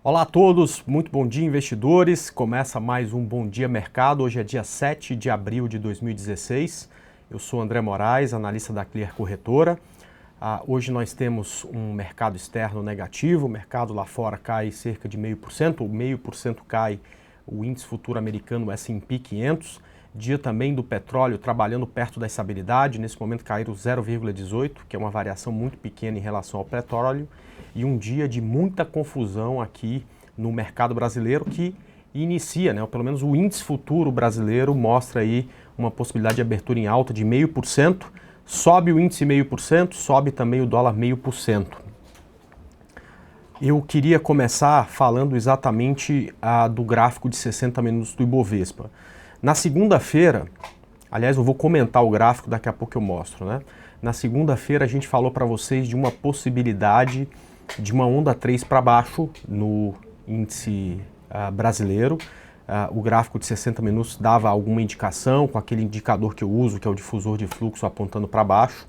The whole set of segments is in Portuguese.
Olá a todos, muito bom dia investidores, começa mais um Bom Dia Mercado, hoje é dia 7 de abril de 2016, eu sou André Moraes, analista da Clear Corretora. Hoje nós temos um mercado externo negativo, o mercado lá fora cai cerca de 0,5%, cai o índice futuro americano, o S&P 500, dia também do petróleo trabalhando perto da estabilidade, nesse momento caíram 0,18, que é uma variação muito pequena em relação ao petróleo, e um dia de muita confusão aqui no mercado brasileiro que inicia, né, ou pelo menos o índice futuro brasileiro mostra aí uma possibilidade de abertura em alta de 0,5%, sobe o índice 0,5%, sobe também o dólar 0,5%. Eu queria começar falando exatamente do gráfico de 60 minutos do Ibovespa. Na segunda-feira, aliás, eu vou comentar o gráfico, daqui a pouco eu mostro, né? Na segunda-feira a gente falou para vocês de uma possibilidade de uma onda 3 para baixo no índice brasileiro. O gráfico de 60 minutos dava alguma indicação com aquele indicador que eu uso, que é o difusor de fluxo apontando para baixo.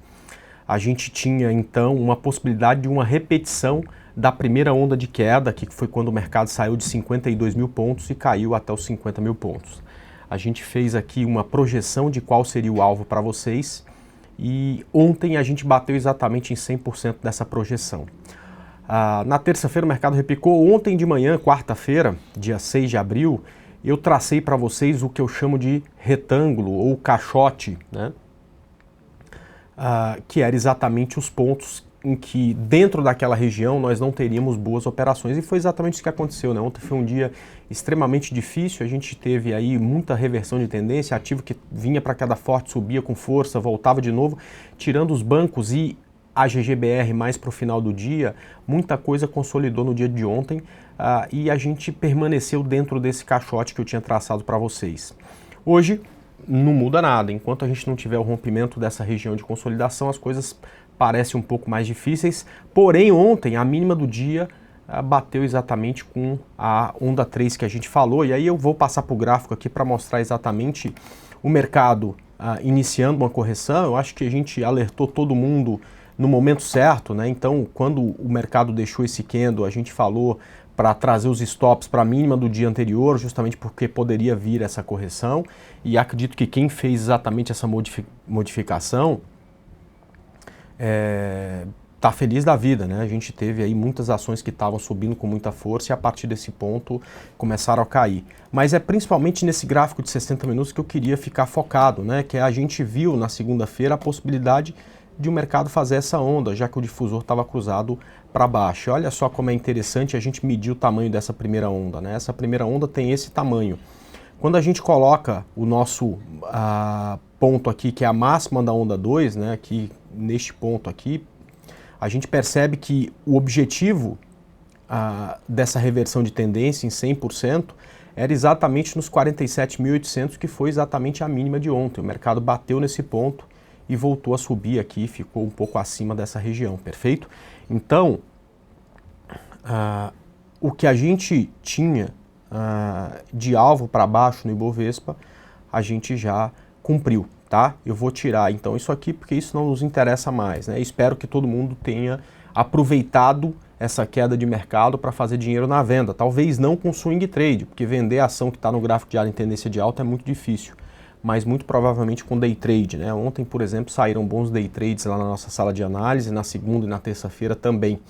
A gente tinha então uma possibilidade de uma repetição da primeira onda de queda, que foi quando o mercado saiu de 52 mil pontos e caiu até os 50 mil pontos. A gente fez aqui uma projeção de qual seria o alvo para vocês e ontem a gente bateu exatamente em 100% dessa projeção. Na terça-feira o mercado repicou. Ontem de manhã, quarta-feira, dia 6 de abril, eu tracei para vocês o que eu chamo de retângulo ou caixote, né? Que era exatamente os pontos em que dentro daquela região nós não teríamos boas operações, e foi exatamente isso que aconteceu, né? Ontem foi um dia extremamente difícil, a gente teve aí muita reversão de tendência, ativo que vinha para queda forte, subia com força, voltava de novo, tirando os bancos e a GGBR mais para o final do dia, muita coisa consolidou no dia de ontem e a gente permaneceu dentro desse caixote que eu tinha traçado para vocês. Hoje não muda nada, enquanto a gente não tiver o rompimento dessa região de consolidação, as coisas parecem um pouco mais difíceis, porém ontem a mínima do dia bateu exatamente com a onda 3 que a gente falou, e aí eu vou passar para o gráfico aqui para mostrar exatamente o mercado iniciando uma correção. Eu acho que a gente alertou todo mundo no momento certo, né? Então quando o mercado deixou esse candle, a gente falou para trazer os stops para a mínima do dia anterior, justamente porque poderia vir essa correção, e acredito que quem fez exatamente essa modificação tá feliz da vida, né? A gente teve aí muitas ações que estavam subindo com muita força e a partir desse ponto começaram a cair. Mas é principalmente nesse gráfico de 60 minutos que eu queria ficar focado, né? Que a gente viu na segunda-feira a possibilidade de o mercado fazer essa onda, já que o difusor estava cruzado para baixo. Olha só como é interessante a gente medir o tamanho dessa primeira onda, né? Essa primeira onda tem esse tamanho. Quando a gente coloca o nosso ponto aqui, que é a máxima da onda 2, né? Aqui neste ponto aqui, a gente percebe que o objetivo dessa reversão de tendência em 100% era exatamente nos 47.800, que foi exatamente a mínima de ontem. O mercado bateu nesse ponto e voltou a subir aqui, ficou um pouco acima dessa região, perfeito? Então, o que a gente tinha de alvo para baixo no Ibovespa, a gente já cumpriu, tá? Eu vou tirar então isso aqui porque isso não nos interessa mais, né? Espero que todo mundo tenha aproveitado essa queda de mercado para fazer dinheiro na venda, talvez não com swing trade, porque vender a ação que está no gráfico diário em tendência de alta é muito difícil, mas muito provavelmente com day trade, né? Ontem, por exemplo, saíram bons day trades lá na nossa sala de análise, na segunda e na terça-feira também,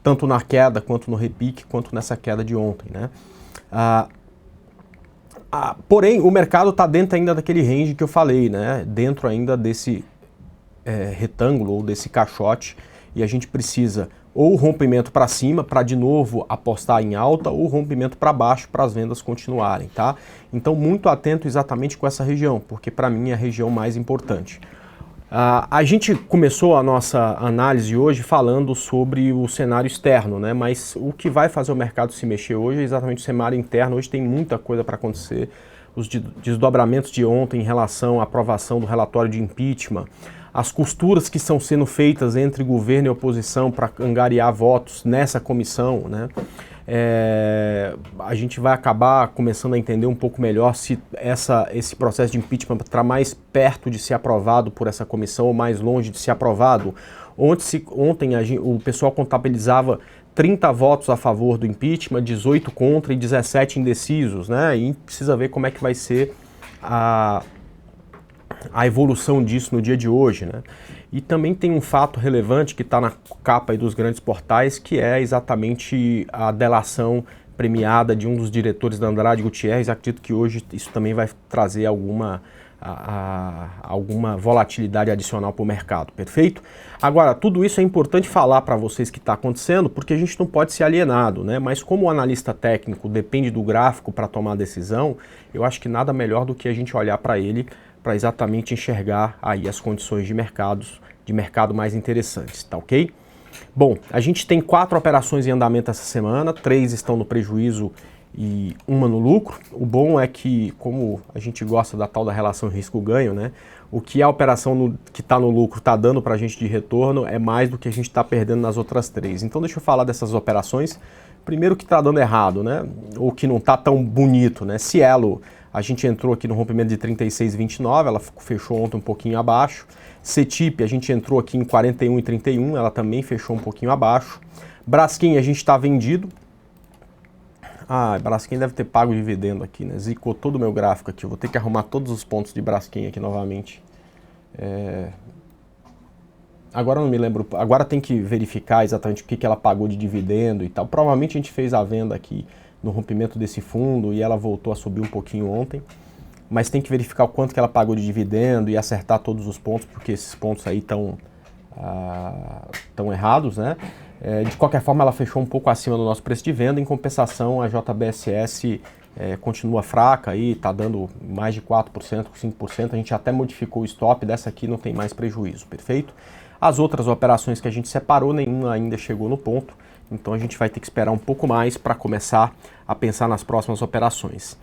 tanto na queda quanto no repique, quanto nessa queda de ontem, né? Porém, o mercado está dentro ainda daquele range que eu falei, né? Dentro ainda desse retângulo ou desse caixote, e a gente precisa ou rompimento para cima para de novo apostar em alta, ou rompimento para baixo para as vendas continuarem, tá? Então muito atento exatamente com essa região, porque para mim é a região mais importante. A gente começou a nossa análise hoje falando sobre o cenário externo, né? Mas o que vai fazer o mercado se mexer hoje é exatamente o cenário interno. Hoje tem muita coisa para acontecer, os desdobramentos de ontem em relação à aprovação do relatório de impeachment, as costuras que estão sendo feitas entre governo e oposição para angariar votos nessa comissão, né? A gente vai acabar começando a entender um pouco melhor se esse processo de impeachment está mais perto de ser aprovado por essa comissão ou mais longe de ser aprovado. Ontem o pessoal contabilizava 30 votos a favor do impeachment, 18 contra e 17 indecisos, né? E precisa ver como é que vai ser a evolução disso no dia de hoje, né? E também tem um fato relevante que está na capa aí dos grandes portais, que é exatamente a delação premiada de um dos diretores da Andrade Gutierrez. Acredito que hoje isso também vai trazer alguma volatilidade adicional para o mercado, perfeito? Agora, tudo isso é importante falar para vocês que está acontecendo, porque a gente não pode ser alienado, né? Mas como o analista técnico depende do gráfico para tomar a decisão, eu acho que nada melhor do que a gente olhar para ele para exatamente enxergar aí as condições de mercado mais interessantes, tá ok? Bom, a gente tem 4 operações em andamento essa semana, 3 estão no prejuízo e uma no lucro. O bom é que, como a gente gosta da tal da relação risco-ganho, né? O que a operação que está no lucro está dando para a gente de retorno é mais do que a gente está perdendo nas outras 3. Então deixa eu falar dessas operações. Primeiro que está dando errado, né? Ou que não está tão bonito, né? Cielo, a gente entrou aqui no rompimento de 36,29, ela fechou ontem um pouquinho abaixo. CETIP, a gente entrou aqui em 41,31, ela também fechou um pouquinho abaixo. Braskem, a gente está vendido. Ah, Braskem deve ter pago dividendo aqui, né? Zicou todo o meu gráfico aqui. Eu vou ter que arrumar todos os pontos de Braskem aqui novamente. Agora eu não me lembro. Agora tem que verificar exatamente o que ela pagou de dividendo e tal. Provavelmente a gente fez a venda aqui no rompimento desse fundo e ela voltou a subir um pouquinho ontem. Mas tem que verificar o quanto que ela pagou de dividendo e acertar todos os pontos, porque esses pontos aí estão errados, né? De qualquer forma, ela fechou um pouco acima do nosso preço de venda. Em compensação, a JBSS continua fraca aí, está dando mais de 4%, 5%. A gente até modificou o stop, dessa aqui não tem mais prejuízo, perfeito? As outras operações que a gente separou, nenhuma ainda chegou no ponto. Então a gente vai ter que esperar um pouco mais para começar a pensar nas próximas operações.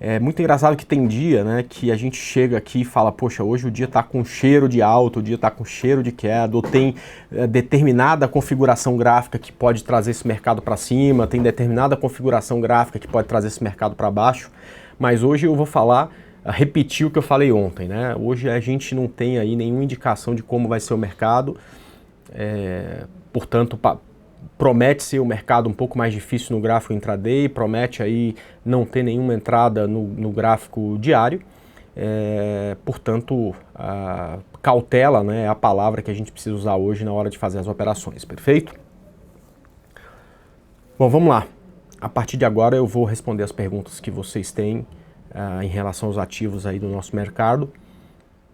É muito engraçado que tem dia, né, que a gente chega aqui e fala, poxa, hoje o dia está com cheiro de alta, o dia está com cheiro de queda, ou tem determinada configuração gráfica que pode trazer esse mercado para cima, tem determinada configuração gráfica que pode trazer esse mercado para baixo, mas hoje eu vou repetir o que eu falei ontem, né? Hoje a gente não tem aí nenhuma indicação de como vai ser o mercado, portanto, promete ser um mercado um pouco mais difícil no gráfico intraday, promete aí não ter nenhuma entrada no gráfico diário, portanto, cautela, né, é a palavra que a gente precisa usar hoje na hora de fazer as operações, perfeito? Bom, vamos lá. A partir de agora eu vou responder as perguntas que vocês têm em relação aos ativos aí do nosso mercado.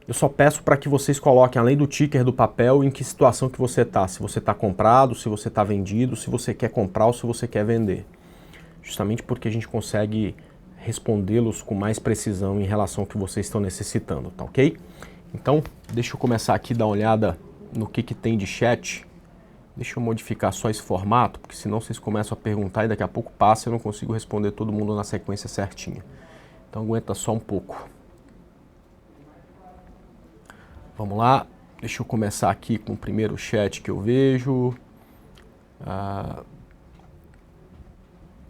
Eu só peço para que vocês coloquem, além do ticker do papel, em que situação que você está. Se você está comprado, se você está vendido, se você quer comprar ou se você quer vender. Justamente porque a gente consegue respondê-los com mais precisão em relação ao que vocês estão necessitando, tá ok? Então, deixa eu começar aqui a dar uma olhada no que tem de chat. Deixa eu modificar só esse formato, porque senão vocês começam a perguntar e daqui a pouco passa e eu não consigo responder todo mundo na sequência certinha. Então aguenta só um pouco. Vamos lá, deixa eu começar aqui com o primeiro chat que eu vejo.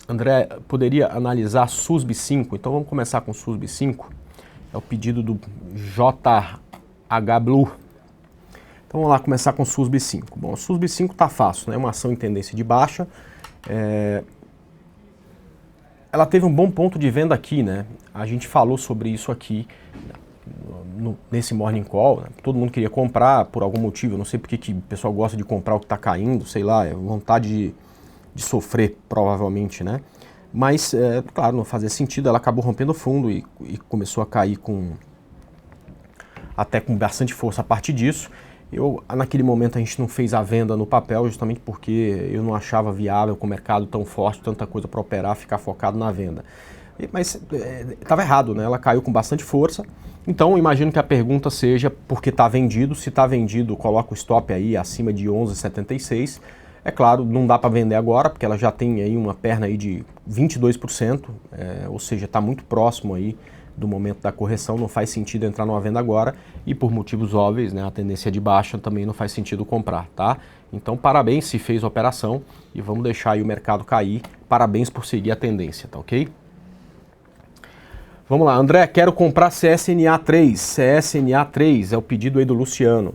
André, poderia analisar SUSB 5? Então vamos começar com SUSB 5. É o pedido do JH Blue. Então vamos lá começar com SUSB 5. Bom, o SUSB 5 está fácil, né? É uma ação em tendência de baixa. Ela teve um bom ponto de venda aqui, né? A gente falou sobre isso aqui nesse Morning Call, né? Todo mundo queria comprar por algum motivo, eu não sei porque que o pessoal gosta de comprar o que está caindo, sei lá, é vontade de sofrer provavelmente, né? Mas, claro, não fazia sentido, ela acabou rompendo o fundo e começou a cair até com bastante força a partir disso. Naquele momento a gente não fez a venda no papel justamente porque eu não achava viável com o mercado tão forte, tanta coisa para operar, ficar focado na venda. Mas estava errado, né? Ela caiu com bastante força. Então, imagino que a pergunta seja porque está vendido. Se está vendido, coloca o stop aí acima de 11,76. É claro, não dá para vender agora, porque ela já tem aí uma perna aí de 22%, ou seja, está muito próximo aí do momento da correção, não faz sentido entrar numa venda agora e por motivos óbvios, né, a tendência de baixa também não faz sentido comprar, tá? Então, parabéns se fez a operação e vamos deixar aí o mercado cair. Parabéns por seguir a tendência, tá ok? Vamos lá, André, quero comprar CSNA3. CSNA3 é o pedido aí do Luciano.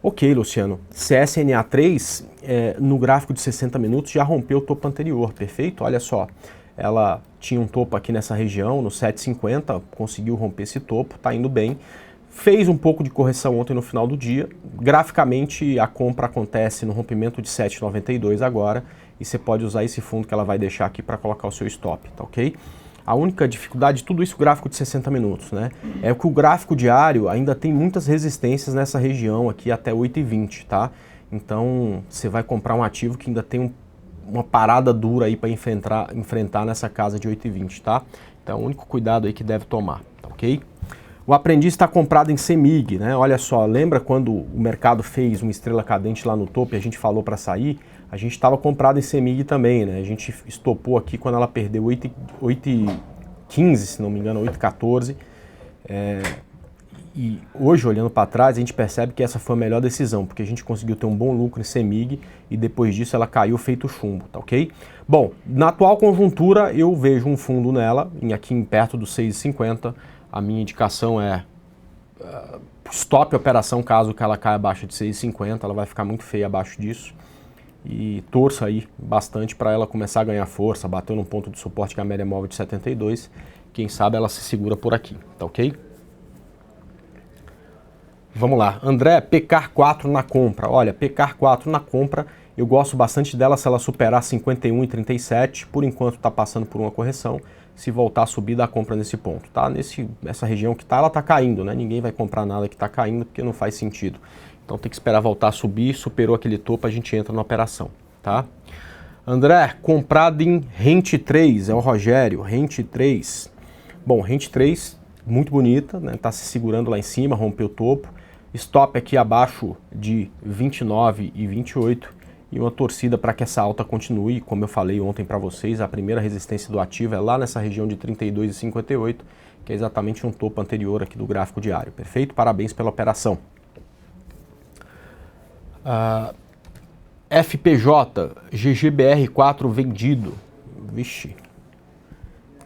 Ok, Luciano. CSNA3, no gráfico de 60 minutos, já rompeu o topo anterior, perfeito? Olha só, ela tinha um topo aqui nessa região, no 7,50, conseguiu romper esse topo, está indo bem. Fez um pouco de correção ontem no final do dia. Graficamente, a compra acontece no rompimento de 7,92 agora, e você pode usar esse fundo que ela vai deixar aqui para colocar o seu stop, tá ok? A única dificuldade de tudo isso, gráfico de 60 minutos, né? É que o gráfico diário ainda tem muitas resistências nessa região aqui até 8,20, tá? Então, você vai comprar um ativo que ainda tem uma parada dura aí para enfrentar nessa casa de 8,20, tá? Então, o único cuidado aí que deve tomar, tá ok? O aprendiz está comprado em CEMIG, né? Olha só, lembra quando o mercado fez uma estrela cadente lá no topo e a gente falou para sair? A gente estava comprado em CEMIG também, né? A gente estopou aqui quando ela perdeu 8,15, se não me engano, 8,14. E hoje, olhando para trás, a gente percebe que essa foi a melhor decisão, porque a gente conseguiu ter um bom lucro em CEMIG e depois disso ela caiu feito chumbo, tá ok? Bom, na atual conjuntura eu vejo um fundo nela, aqui perto dos 6,50. A minha indicação é stop a operação caso que ela caia abaixo de 6,50, ela vai ficar muito feia abaixo disso. E torça aí bastante para ela começar a ganhar força, bateu num ponto de suporte que é a média móvel de 72, quem sabe ela se segura por aqui, tá ok? Vamos lá, André, PCAR4 na compra. Olha, PCAR4 na compra, eu gosto bastante dela se ela superar 51,37, por enquanto está passando por uma correção. Se voltar a subir, dá compra nesse ponto, tá? Nessa região que tá, ela tá caindo, né? Ninguém vai comprar nada que tá caindo porque não faz sentido. Então tem que esperar voltar a subir, superou aquele topo, a gente entra na operação, tá? André, comprado em Rente 3, é o Rogério, Rente 3. Bom, Rente 3, muito bonita, né? Tá se segurando lá em cima, rompeu o topo. Stop aqui abaixo de 29 e 28 e uma torcida para que essa alta continue. Como eu falei ontem para vocês, a primeira resistência do ativo é lá nessa região de 32,58, que é exatamente um topo anterior aqui do gráfico diário. Perfeito? Parabéns pela operação. FPJ, GGBR4 vendido. Vixe,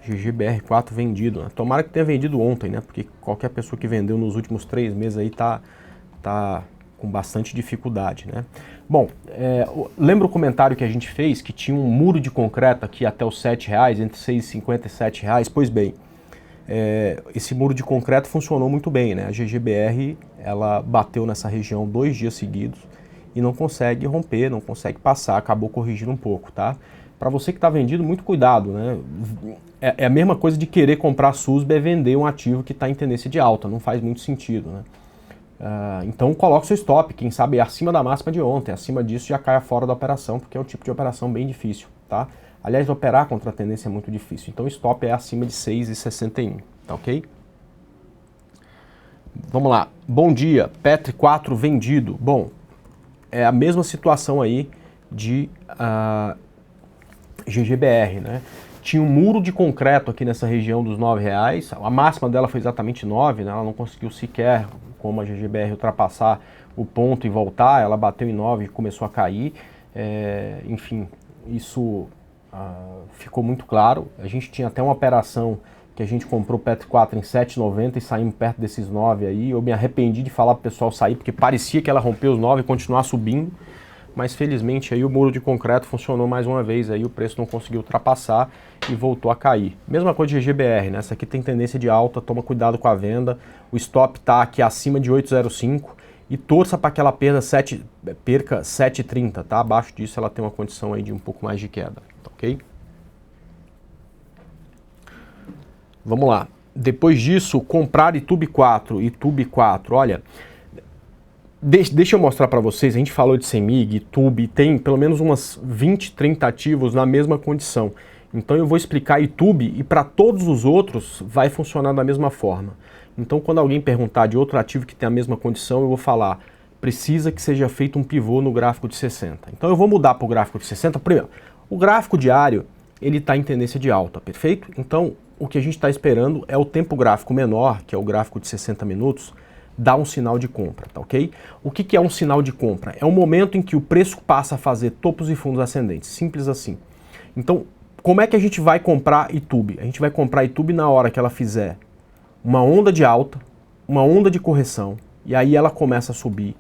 GGBR4 vendido, né? Tomara que tenha vendido ontem, né? Porque qualquer pessoa que vendeu nos últimos 3 meses aí tá com bastante dificuldade, né? Bom, lembra o comentário que a gente fez que tinha um muro de concreto aqui até os R$7, entre R$6,50 e R$7? Pois bem, esse muro de concreto funcionou muito bem, né? A GGBR, ela bateu nessa região 2 dias seguidos e não consegue romper, não consegue passar, acabou corrigindo um pouco, tá? Para você que está vendido, muito cuidado, né? É a mesma coisa de querer comprar SUSB é vender um ativo que está em tendência de alta, não faz muito sentido, né? Então coloque seu stop, quem sabe acima da máxima de ontem, acima disso já caia fora da operação, porque é um tipo de operação bem difícil, tá? Aliás, operar contra a tendência é muito difícil, então o stop é acima de 6,61, tá ok? Vamos lá, bom dia, Petri 4 vendido. Bom, é a mesma situação aí de GGBR, né? Tinha um muro de concreto aqui nessa região dos R$9, a máxima dela foi exatamente 9, né? Ela não conseguiu sequer, como a GGBR, ultrapassar o ponto e voltar, ela bateu em 9 e começou a cair, enfim, isso ficou muito claro. A gente tinha até uma operação que a gente comprou Petri 4 em 7,90 e saímos perto desses 9 aí. Eu me arrependi de falar para o pessoal sair, porque parecia que ela rompeu os 9 e continuar subindo, mas felizmente aí o muro de concreto funcionou mais uma vez, aí o preço não conseguiu ultrapassar e voltou a cair. Mesma coisa de GGBR, né? Essa aqui tem tendência de alta, toma cuidado com a venda, o stop está aqui acima de 8,05 e torça para que ela perca 7,30, tá? Abaixo disso ela tem uma condição aí de um pouco mais de queda, tá ok? Vamos lá. Depois disso, comprar Itube 4, olha... Deixa eu mostrar para vocês, a gente falou de CEMIG, Itube, tem pelo menos umas 20, 30 ativos na mesma condição. Então eu vou explicar Itube e para todos os outros vai funcionar da mesma forma. Então quando alguém perguntar de outro ativo que tem a mesma condição, eu vou falar, precisa que seja feito um pivô no gráfico de 60. Então eu vou mudar para o gráfico de 60. Primeiro, o gráfico diário, ele está em tendência de alta, perfeito? Então o que a gente está esperando é o tempo gráfico menor, que é o gráfico de 60 minutos, dá um sinal de compra, tá ok? O que é um sinal de compra? É o momento em que o preço passa a fazer topos e fundos ascendentes, simples assim. Então, como é que a gente vai comprar Itube? A gente vai comprar Itube na hora que ela fizer uma onda de alta, uma onda de correção, e aí ela começa a subir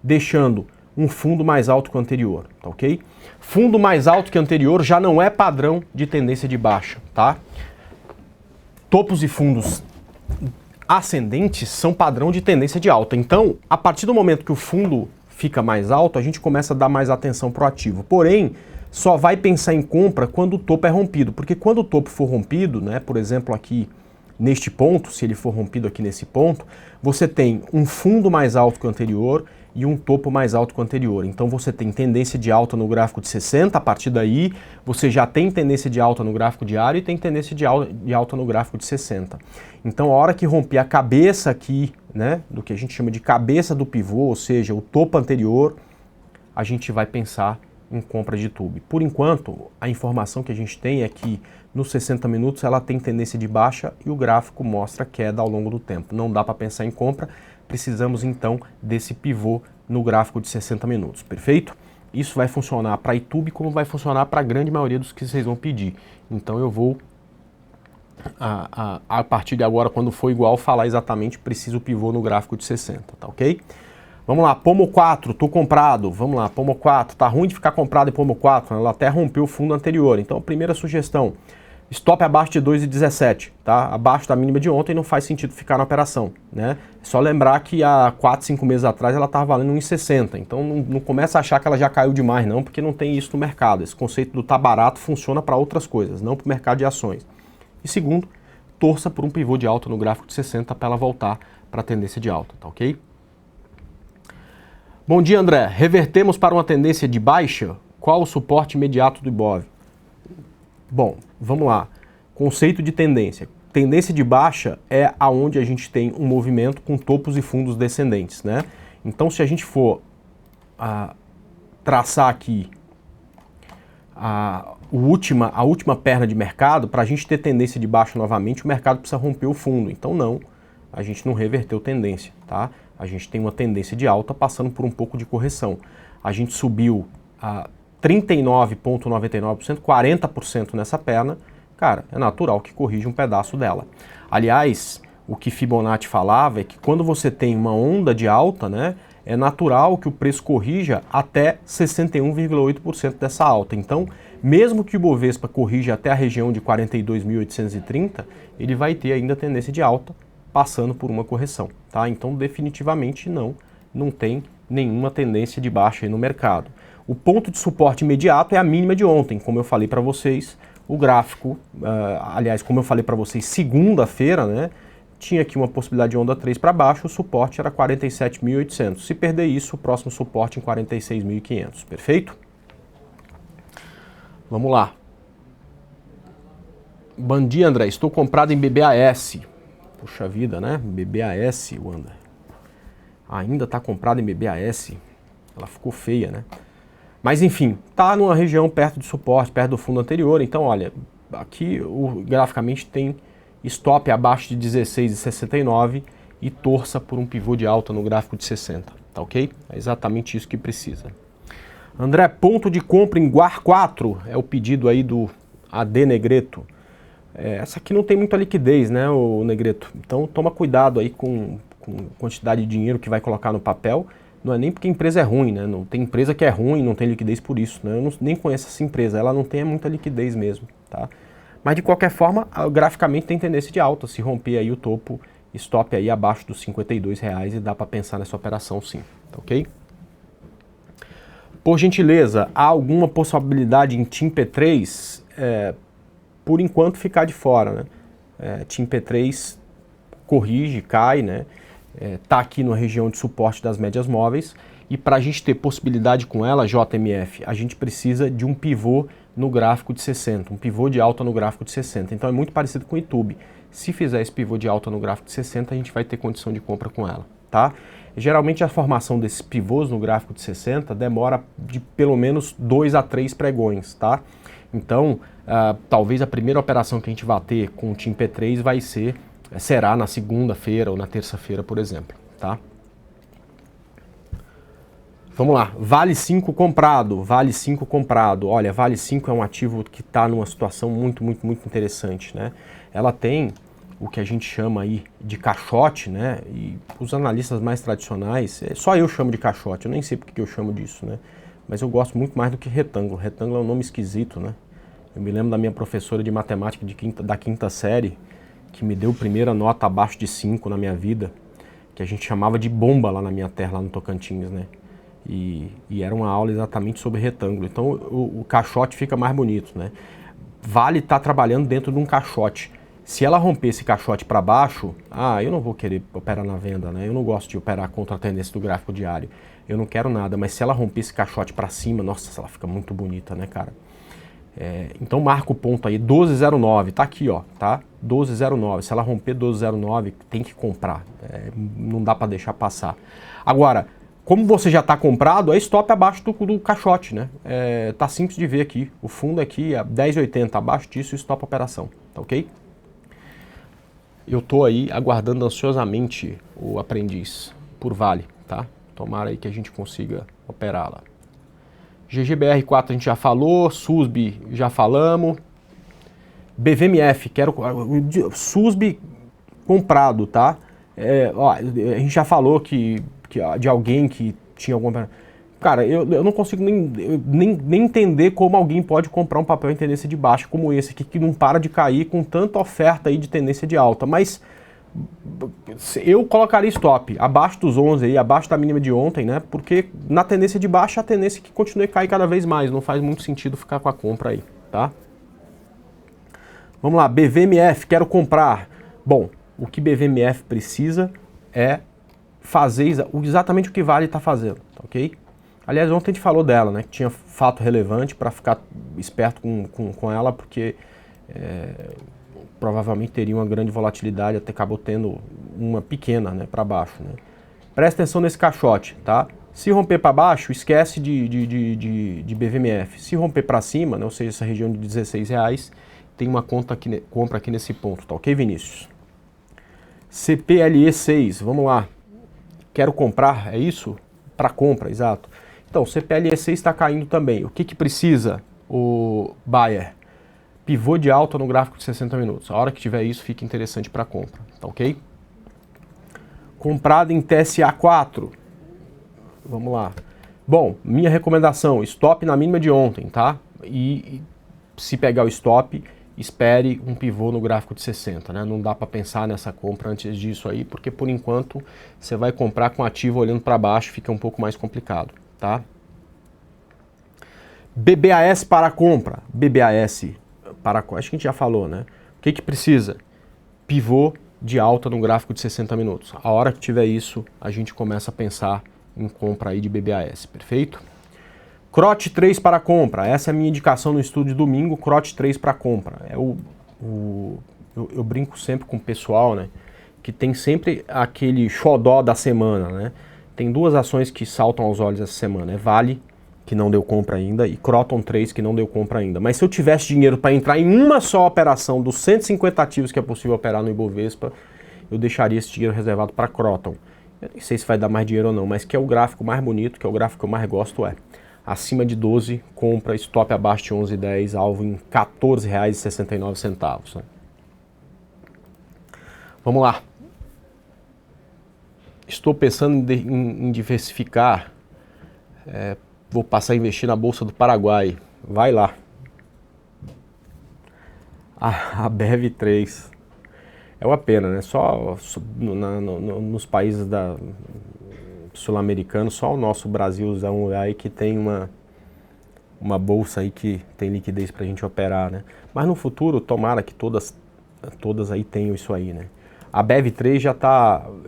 deixando um fundo mais alto que o anterior, tá ok? Fundo mais alto que o anterior já não é padrão de tendência de baixa, tá? Topos e fundos ascendentes são padrão de tendência de alta. Então, a partir do momento que o fundo fica mais alto, a gente começa a dar mais atenção pro ativo. Porém, só vai pensar em compra quando o topo é rompido, porque quando o topo for rompido, né, por exemplo aqui neste ponto, se ele for rompido aqui nesse ponto, você tem um fundo mais alto que o anterior e um topo mais alto que o anterior. Então você tem tendência de alta no gráfico de 60, a partir daí você já tem tendência de alta no gráfico diário e tem tendência de alta no gráfico de 60. Então a hora que romper a cabeça aqui, né, do que a gente chama de cabeça do pivô, ou seja, o topo anterior, a gente vai pensar em compra de TUB. Por enquanto, a informação que a gente tem é que nos 60 minutos ela tem tendência de baixa e o gráfico mostra queda ao longo do tempo. Não dá para pensar em compra, precisamos então desse pivô no gráfico de 60 minutos, perfeito? Isso vai funcionar para a YouTube como vai funcionar para a grande maioria dos que vocês vão pedir. Então eu vou, a partir de agora, quando for igual, falar exatamente preciso pivô no gráfico de 60, tá ok? Vamos lá, Pomo 4, tô comprado. Vamos lá, Pomo 4, tá ruim de ficar comprado em Pomo 4, ela até rompeu o fundo anterior. Então a primeira sugestão, stop abaixo de 2,17, tá? Abaixo da mínima de ontem não faz sentido ficar na operação, né? É só lembrar que há 4, 5 meses atrás ela estava valendo 1,60, então não começa a achar que ela já caiu demais não, porque não tem isso no mercado. Esse conceito do tá barato funciona para outras coisas, não para o mercado de ações. E segundo, torça por um pivô de alta no gráfico de 60 para ela voltar para a tendência de alta, tá ok? Bom dia, André. Revertemos para uma tendência de baixa? Qual o suporte imediato do Ibov? Bom, vamos lá. Conceito de tendência. Tendência de baixa é aonde a gente tem um movimento com topos e fundos descendentes, né? Então, se a gente for traçar aqui a última perna de mercado, para a gente ter tendência de baixa novamente, o mercado precisa romper o fundo. Então, não, a gente não reverteu tendência, tá? A gente tem uma tendência de alta passando por um pouco de correção. A gente subiu a 39,99%, 40% nessa perna. Cara, é natural que corrija um pedaço dela. Aliás, o que Fibonacci falava é que quando você tem uma onda de alta, né, é natural que o preço corrija até 61,8% dessa alta. Então, mesmo que o Bovespa corrija até a região de 42.830, ele vai ter ainda tendência de alta, passando por uma correção, tá? Então, definitivamente não tem nenhuma tendência de baixa aí no mercado. O ponto de suporte imediato é a mínima de ontem, como eu falei para vocês, o gráfico, aliás, como eu falei para vocês, segunda-feira, né, tinha aqui uma possibilidade de onda 3 para baixo, o suporte era 47.800. Se perder isso, o próximo suporte em 46.500, perfeito? Vamos lá. Bom dia, André, estou comprado em BBAS. Puxa vida, né? BBAS, Wanda. Ainda está comprado em BBAS. Ela ficou feia, né? Mas enfim, tá numa região perto de suporte, perto do fundo anterior. Então, olha, aqui graficamente tem stop abaixo de 16,69 e torça por um pivô de alta no gráfico de 60, tá ok? É exatamente isso que precisa. André, ponto de compra em Guar 4 é o pedido aí do AD Negreto. Essa aqui não tem muita liquidez, né, o Negreto? Então toma cuidado aí com quantidade de dinheiro que vai colocar no papel. Não é nem porque a empresa é ruim, né? Não tem empresa que é ruim e não tem liquidez por isso, né? Eu nem conheço essa empresa, ela não tem muita liquidez mesmo, tá? Mas de qualquer forma, graficamente tem tendência de alta. Se romper aí o topo, stop aí abaixo dos R$52 e dá para pensar nessa operação sim, tá ok? Por gentileza, há alguma possibilidade em TIM P3? Por enquanto ficar de fora, né? TIM P3 corrige, cai, né? Tá aqui na região de suporte das médias móveis e para a gente ter possibilidade com ela, JMF, a gente precisa de um pivô no gráfico de 60, um pivô de alta no gráfico de 60. Então é muito parecido com o YouTube. Se fizer esse pivô de alta no gráfico de 60, a gente vai ter condição de compra com ela, tá? Geralmente a formação desses pivôs no gráfico de 60 demora de pelo menos 2 a 3 pregões, tá? Então, talvez a primeira operação que a gente vai ter com o TIM P3 será na segunda-feira ou na terça-feira, por exemplo, tá? Vamos lá, Vale 5 comprado, Vale 5 comprado. Olha, Vale 5 é um ativo que está numa situação muito interessante, né? Ela tem o que a gente chama aí de caixote, né? E os analistas mais tradicionais, só eu chamo de caixote, eu nem sei porque que eu chamo disso, né? Mas eu gosto muito mais do que retângulo. Retângulo é um nome esquisito, né? Eu me lembro da minha professora de matemática da quinta série, que me deu primeira nota abaixo de 5 na minha vida, que a gente chamava de bomba lá na minha terra, lá no Tocantins, né? E era uma aula exatamente sobre retângulo. Então o caixote fica mais bonito, né? Vale estar trabalhando dentro de um caixote. Se ela romper esse caixote para baixo, eu não vou querer operar na venda, né? Eu não gosto de operar contra a tendência do gráfico diário. Eu não quero nada, mas se ela romper esse caixote para cima, nossa, ela fica muito bonita, né, cara? Então marca o ponto aí, 12,09, tá aqui, ó, tá? 12,09. Se ela romper 12,09, tem que comprar. Não dá para deixar passar. Agora, como você já está comprado, é stop abaixo do caixote, né? Tá simples de ver aqui. O fundo aqui é 10,80, abaixo disso, stop a operação, tá ok? Eu tô aí aguardando ansiosamente o aprendiz por Vale, tá? Tomara aí que a gente consiga operá-la. GGBR4 a gente já falou, SUSB já falamos. BVMF, quero SUSB comprado, tá? A gente já falou que de alguém que tinha alguma... Cara, eu não consigo nem entender como alguém pode comprar um papel em tendência de baixa como esse aqui, que não para de cair com tanta oferta aí de tendência de alta. Mas eu colocaria stop abaixo dos 11 aí, abaixo da mínima de ontem, né? Porque na tendência de baixa, a tendência é que continue a cair cada vez mais. Não faz muito sentido ficar com a compra aí, tá? Vamos lá, BVMF, quero comprar. Bom, o que BVMF precisa é fazer exatamente o que Vale está fazendo, tá ok? Aliás, ontem a gente falou dela, né? Que tinha fato relevante para ficar esperto com ela, porque provavelmente teria uma grande volatilidade, até acabou tendo uma pequena, né, para baixo, né? Presta atenção nesse caixote, tá? Se romper para baixo, esquece de BVMF. Se romper para cima, né, ou seja, essa região de R$16, tem uma compra aqui nesse ponto, tá ok, Vinícius? CPLE6, vamos lá. Quero comprar, é isso? Para compra, exato. Então, CPLE6 está caindo também. O que precisa, o buyer? Pivô de alta no gráfico de 60 minutos. A hora que tiver isso, fica interessante para compra, tá ok? Comprado em TSA4. Vamos lá. Bom, minha recomendação, stop na mínima de ontem, tá? E se pegar o stop, espere um pivô no gráfico de 60, né? Não dá para pensar nessa compra antes disso aí, porque por enquanto você vai comprar com ativo olhando para baixo, fica um pouco mais complicado, tá? BBAS para compra. BBAS para compra, acho que a gente já falou, né? O que precisa? Pivô de alta no gráfico de 60 minutos. A hora que tiver isso, a gente começa a pensar em compra aí de BBAS, perfeito? CROT 3 para compra, essa é a minha indicação no estudo de domingo, CROT 3 para compra. Eu brinco sempre com o pessoal, né, que tem sempre aquele xodó da semana, né? Tem duas ações que saltam aos olhos essa semana, Vale, que não deu compra ainda, e Croton 3, que não deu compra ainda. Mas se eu tivesse dinheiro para entrar em uma só operação dos 150 ativos que é possível operar no Ibovespa, eu deixaria esse dinheiro reservado para Croton. Eu nem sei se vai dar mais dinheiro ou não, mas que é o gráfico mais bonito, que é o gráfico que eu mais gosto, acima de 12, compra, stop abaixo de 11,10, alvo em R$14,69. Né? Vamos lá. Estou pensando em diversificar, vou passar a investir na Bolsa do Paraguai. Vai lá. A BEV3. É uma pena, né? Só nos países sul-americanos, só o nosso Brasilzão aí que tem uma bolsa aí que tem liquidez pra gente operar, né? Mas no futuro, tomara que todas aí tenham isso aí, né? A BEV3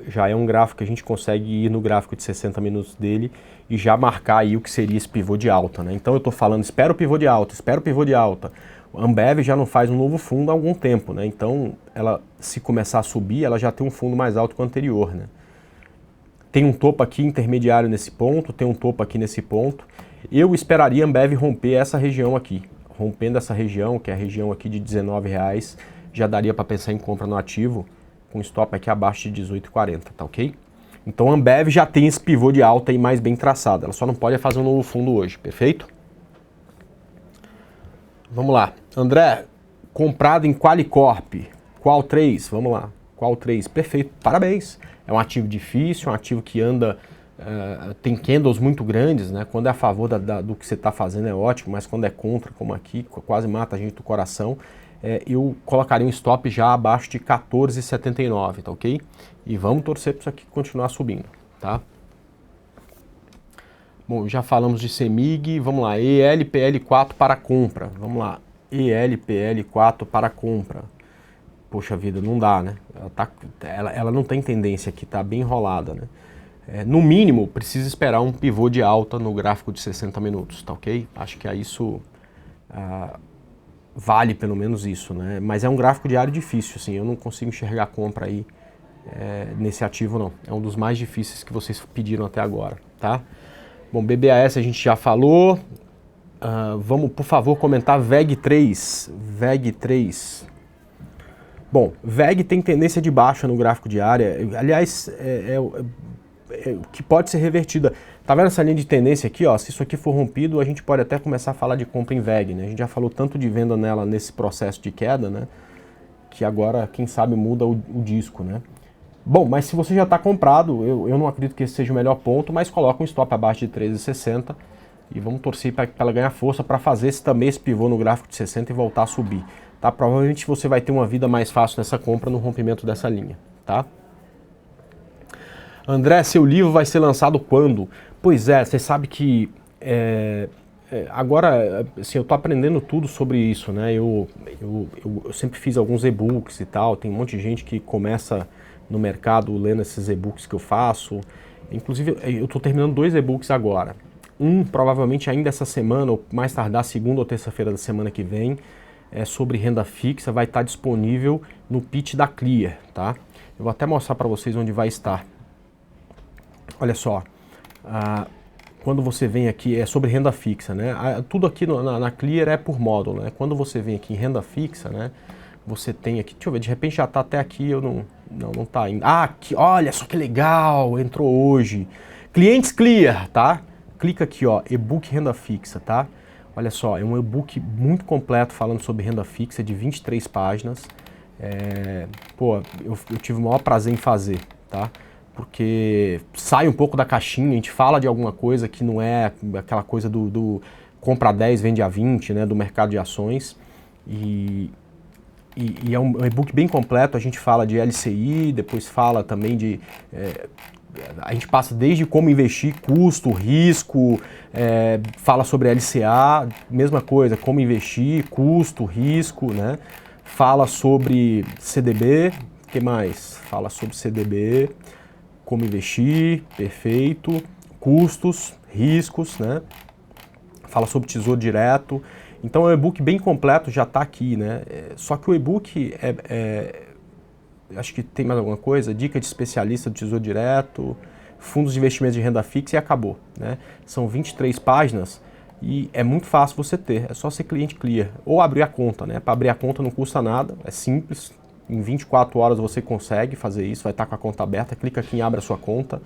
já é um gráfico que a gente consegue ir no gráfico de 60 minutos dele e já marcar aí o que seria esse pivô de alta, né? Então eu tô falando, espera o pivô de alta, espera o pivô de alta. A Ambev já não faz um novo fundo há algum tempo, né? Então, ela, se começar a subir, ela já tem um fundo mais alto que o anterior, né? Tem um topo aqui intermediário nesse ponto, tem um topo aqui nesse ponto. Eu esperaria a Ambev romper essa região aqui. Rompendo essa região, que é a região aqui de R$19, já daria para pensar em compra no ativo, com stop aqui abaixo de 18,40, tá ok? Então a Ambev já tem esse pivô de alta aí mais bem traçado. Ela só não pode fazer um novo fundo hoje, perfeito? Vamos lá. André, comprado em Qualicorp. Qual 3? Vamos lá. Qual 3? Perfeito, parabéns. É um ativo difícil, um ativo que anda, tem candles muito grandes, né? Quando é a favor do que você está fazendo é ótimo, mas quando é contra, como aqui, quase mata a gente do coração, eu colocaria um stop já abaixo de 14,79, tá ok? E vamos torcer para isso aqui continuar subindo, tá? Bom, já falamos de CEMIG, vamos lá, ELPL4 para compra, vamos lá, ELPL4 para compra. Poxa vida, não dá, né? Ela não tem tendência aqui, tá bem enrolada, né? No mínimo, precisa esperar um pivô de alta no gráfico de 60 minutos, tá ok? Acho que isso vale pelo menos isso, né? Mas é um gráfico diário difícil, assim, eu não consigo enxergar compra aí nesse ativo, não. É um dos mais difíceis que vocês pediram até agora, tá? Bom, BBAS a gente já falou. Vamos, por favor, comentar VEG3. VEG3. Bom, VEG tem tendência de baixa no gráfico diário. Aliás, que pode ser revertida. Tá vendo essa linha de tendência aqui, ó? Se isso aqui for rompido, a gente pode até começar a falar de compra em VEG, né? A gente já falou tanto de venda nela nesse processo de queda, né? Que agora, quem sabe, muda o disco, né? Bom, mas se você já está comprado, eu não acredito que esse seja o melhor ponto, mas coloca um stop abaixo de 13,60 e vamos torcer para ela ganhar força para fazer esse pivô no gráfico de 60 e voltar a subir. Tá? Provavelmente você vai ter uma vida mais fácil nessa compra no rompimento dessa linha, tá? André, seu livro vai ser lançado quando? Pois é, você sabe que agora, assim, eu tô aprendendo tudo sobre isso, né? Eu sempre fiz alguns e-books e tal, tem um monte de gente que começa no mercado lendo esses e-books que eu faço. Inclusive, eu tô terminando 2 e-books agora. Um, provavelmente ainda essa semana, ou mais tardar segunda ou terça-feira da semana que vem, sobre renda fixa, vai estar disponível no pitch da Clear, tá? Eu vou até mostrar para vocês onde vai estar. Olha só, quando você vem aqui, é sobre renda fixa, né? Tudo aqui na Clear é por módulo, né? Quando você vem aqui em renda fixa, né? Você tem aqui, deixa eu ver, de repente já tá até aqui, eu não tá ainda. Aqui, olha só que legal, entrou hoje. Clientes Clear, tá? Clica aqui, ó, e-book renda fixa, tá? Olha só, é um e-book muito completo falando sobre renda fixa, de 23 páginas. Pô, eu tive o maior prazer em fazer, tá? Porque sai um pouco da caixinha, a gente fala de alguma coisa que não é aquela coisa do compra a 10, vende a 20, né? Do mercado de ações. E é um e-book bem completo, a gente fala de LCI, depois fala também de... a gente passa desde como investir, custo, risco, fala sobre LCA, mesma coisa, como investir, custo, risco, né? Fala sobre CDB, o que mais? Fala sobre CDB, como investir, perfeito, custos, riscos, né? Fala sobre tesouro direto. Então é um e-book bem completo, já está aqui, né? Só que o e-book acho que tem mais alguma coisa, dica de especialista do Tesouro Direto, fundos de investimento de renda fixa e acabou, né? São 23 páginas e é muito fácil você ter, é só ser cliente Clear ou abrir a conta, né? Para abrir a conta não custa nada, é simples, em 24 horas você consegue fazer isso, vai estar com a conta aberta, clica aqui em abre a sua conta,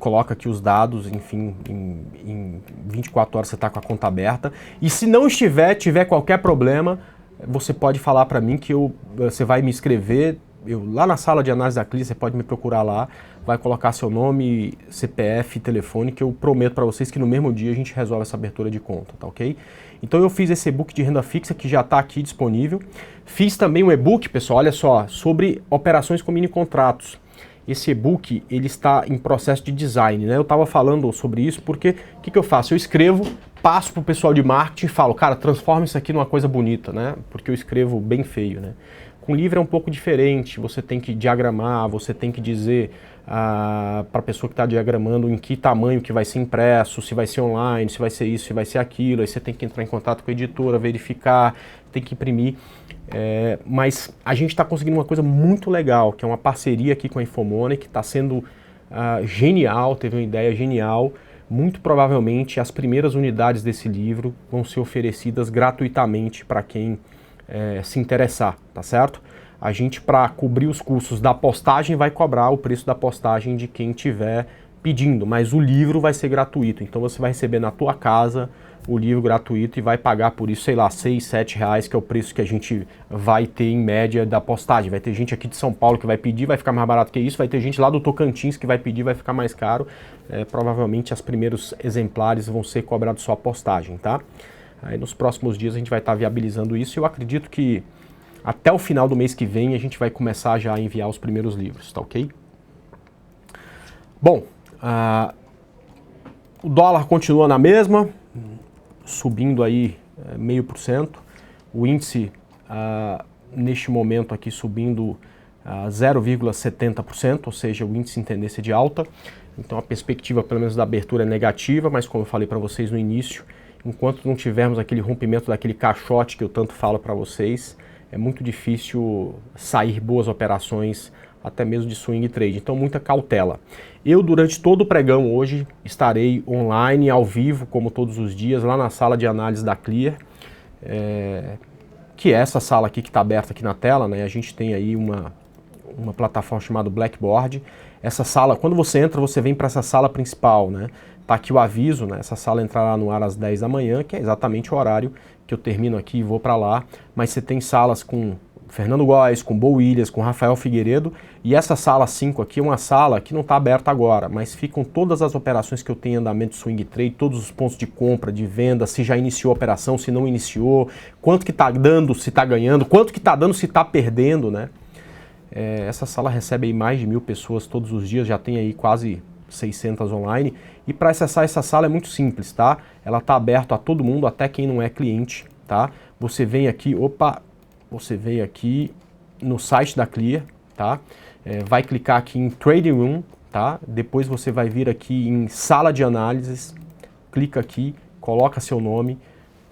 coloca aqui os dados, enfim, em 24 horas você está com a conta aberta. E se não tiver qualquer problema, você pode falar para mim que você vai me escrever, lá na sala de análise da Clear, você pode me procurar lá, vai colocar seu nome, CPF, telefone, que eu prometo para vocês que no mesmo dia a gente resolve essa abertura de conta, tá ok? Então eu fiz esse e-book de renda fixa que já está aqui disponível. Fiz também um e-book, pessoal, olha só, sobre operações com mini contratos. Esse e-book, ele está em processo de design, né? Eu estava falando sobre isso porque o que eu faço? Eu escrevo, passo para o pessoal de marketing e falo, cara, transforma isso aqui numa coisa bonita, né? Porque eu escrevo bem feio, né? Com livro é um pouco diferente, você tem que diagramar, você tem que dizer para a pessoa que está diagramando em que tamanho que vai ser impresso, se vai ser online, se vai ser isso, se vai ser aquilo, aí você tem que entrar em contato com a editora, verificar, tem que imprimir. Mas a gente está conseguindo uma coisa muito legal, que é uma parceria aqui com a Infomoney, que está sendo genial, teve uma ideia genial. Muito provavelmente as primeiras unidades desse livro vão ser oferecidas gratuitamente para quem se interessar, tá certo? A gente, para cobrir os custos da postagem, vai cobrar o preço da postagem de quem tiver pedindo, mas o livro vai ser gratuito. Então você vai receber na tua casa o livro gratuito e vai pagar por isso, sei lá, 6, 7 reais, que é o preço que a gente vai ter em média da postagem. Vai ter gente aqui de São Paulo que vai pedir, vai ficar mais barato que isso, vai ter gente lá do Tocantins que vai pedir, vai ficar mais caro. Provavelmente os primeiros exemplares vão ser cobrados só a postagem, tá? Aí nos próximos dias a gente vai estar viabilizando isso e eu acredito que até o final do mês que vem a gente vai começar já a enviar os primeiros livros, tá ok? Bom, o dólar continua na mesma, subindo aí 0,5%, o índice neste momento aqui subindo 0,70%, ou seja, o índice em tendência de alta. Então a perspectiva pelo menos da abertura é negativa, mas como eu falei para vocês no início, enquanto não tivermos aquele rompimento daquele caixote que eu tanto falo para vocês, é muito difícil sair boas operações, até mesmo de swing trade, então muita cautela. Eu durante todo o pregão hoje estarei online, ao vivo, como todos os dias, lá na sala de análise da Clear, que é essa sala aqui que está aberta aqui na tela, né? A gente tem aí uma plataforma chamada Blackboard. Essa sala, quando você entra, você vem para essa sala principal, né? Tá aqui o aviso, né? Essa sala entrará no ar às 10 da manhã, que é exatamente o horário que eu termino aqui e vou para lá, mas você tem salas com Fernando Góes, com Bo Williams, com Rafael Figueiredo, e essa sala 5 aqui é uma sala que não está aberta agora, mas ficam todas as operações que eu tenho em andamento swing trade, todos os pontos de compra, de venda, se já iniciou a operação, se não iniciou, quanto que está dando, se está ganhando, quanto que está dando, se está perdendo, né? Essa sala recebe aí mais de 1.000 pessoas todos os dias, já tem aí quase 600 online, e para acessar essa sala é muito simples, tá? Ela está aberta a todo mundo, até quem não é cliente, tá? Você vem aqui, você vem aqui no site da Clear, tá? Vai clicar aqui em Trading Room, tá? Depois você vai vir aqui em Sala de Análises, clica aqui, coloca seu nome.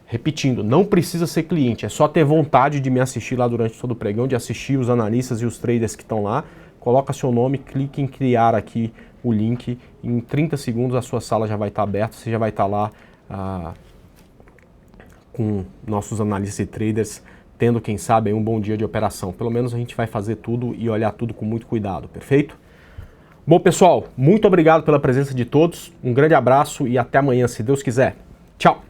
Repetindo, não precisa ser cliente, é só ter vontade de me assistir lá durante todo o pregão, de assistir os analistas e os traders que estão lá. Coloca seu nome, clique em criar aqui o link, em 30 segundos a sua sala já vai estar aberta, você já vai estar lá com nossos analistas e traders, tendo, quem sabe, um bom dia de operação. Pelo menos a gente vai fazer tudo e olhar tudo com muito cuidado, perfeito? Bom, pessoal, muito obrigado pela presença de todos, um grande abraço e até amanhã, se Deus quiser. Tchau!